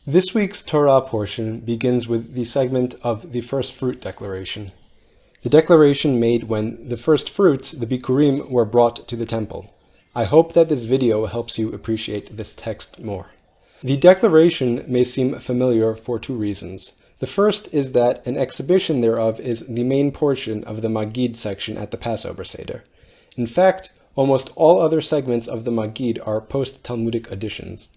This week's Torah portion begins with the segment of the first fruit declaration. The declaration made when the first fruits, the Bikkurim, were brought to the temple. I hope that this video helps you appreciate this text more. The declaration may seem familiar for two reasons. The first is that an exhibition thereof is the main portion of the Maggid section at the Passover Seder. In fact, almost all other segments of the Maggid are post-Talmudic additions.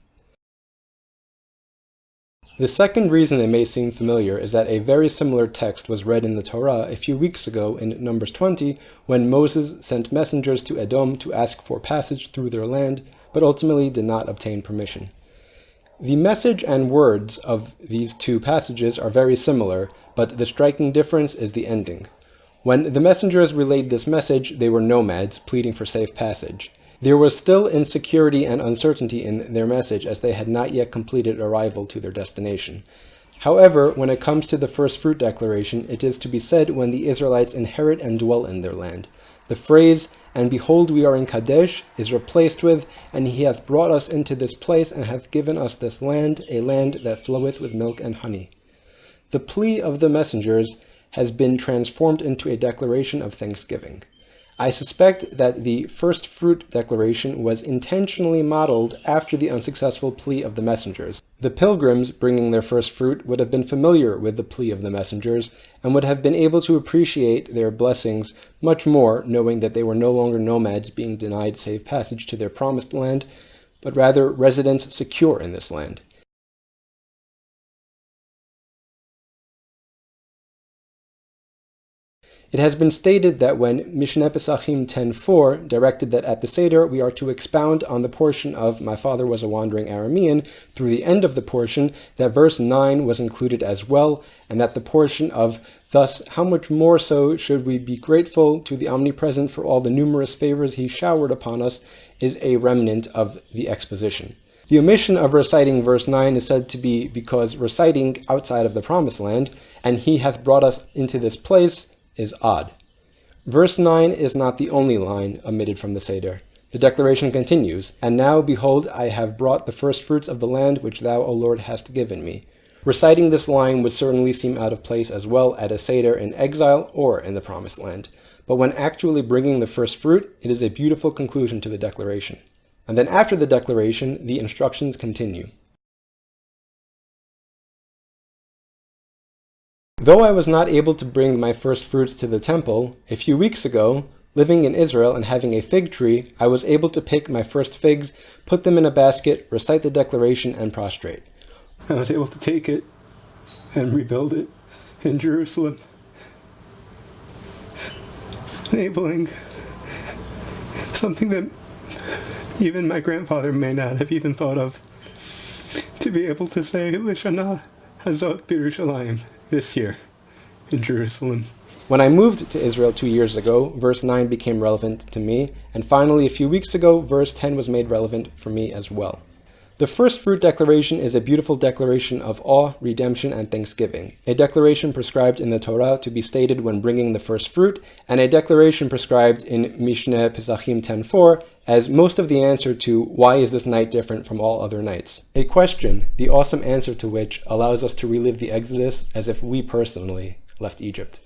The second reason it may seem familiar is that a very similar text was read in the Torah a few weeks ago in Numbers 20, when Moses sent messengers to Edom to ask for passage through their land, but ultimately did not obtain permission. The message and words of these two passages are very similar, but the striking difference is the ending. When the messengers relayed this message, they were nomads pleading for safe passage. There was still insecurity and uncertainty in their message, as they had not yet completed arrival to their destination. However, when it comes to the first fruit declaration, it is to be said when the Israelites inherit and dwell in their land. The phrase, "And behold, we are in Kadesh," is replaced with, "And he hath brought us into this place, and hath given us this land, a land that floweth with milk and honey." The plea of the messengers has been transformed into a declaration of thanksgiving. I suspect that the first fruit declaration was intentionally modeled after the unsuccessful plea of the messengers. The pilgrims bringing their first fruit would have been familiar with the plea of the messengers and would have been able to appreciate their blessings much more, knowing that they were no longer nomads being denied safe passage to their promised land, but rather residents secure in this land. It has been stated that when Mishne Pesachim 10:4 directed that at the Seder we are to expound on the portion of "My father was a wandering Aramean" through the end of the portion, that verse 9 was included as well, and that the portion of "Thus how much more so should we be grateful to the Omnipresent for all the numerous favors he showered upon us" is a remnant of the exposition. The omission of reciting verse 9 is said to be because reciting outside of the promised land, "And he hath brought us into this place," is odd. Verse 9 is not the only line omitted from the Seder. The declaration continues, "And now, behold, I have brought the first fruits of the land which thou, O Lord, hast given me." Reciting this line would certainly seem out of place as well at a Seder in exile or in the Promised Land. But when actually bringing the first fruit, it is a beautiful conclusion to the declaration. And then after the declaration, the instructions continue. Though I was not able to bring my first fruits to the temple, a few weeks ago, living in Israel and having a fig tree, I was able to pick my first figs, put them in a basket, recite the declaration, and prostrate. I was able to take it and rebuild it in Jerusalem, enabling something that even my grandfather may not have even thought of, to be able to say, "Lishana Hazot B'Yerushalayim," this year in Jerusalem. When I moved to Israel 2 years ago, verse 9 became relevant to me, and finally a few weeks ago, verse 10 was made relevant for me as well. The first fruit declaration is a beautiful declaration of awe, redemption, and thanksgiving, a declaration prescribed in the Torah to be stated when bringing the first fruit, and a declaration prescribed in Mishne Pesachim 10:4 as most of the answer to "Why is this night different from all other nights?" A question, the awesome answer to which allows us to relive the Exodus as if we personally left Egypt.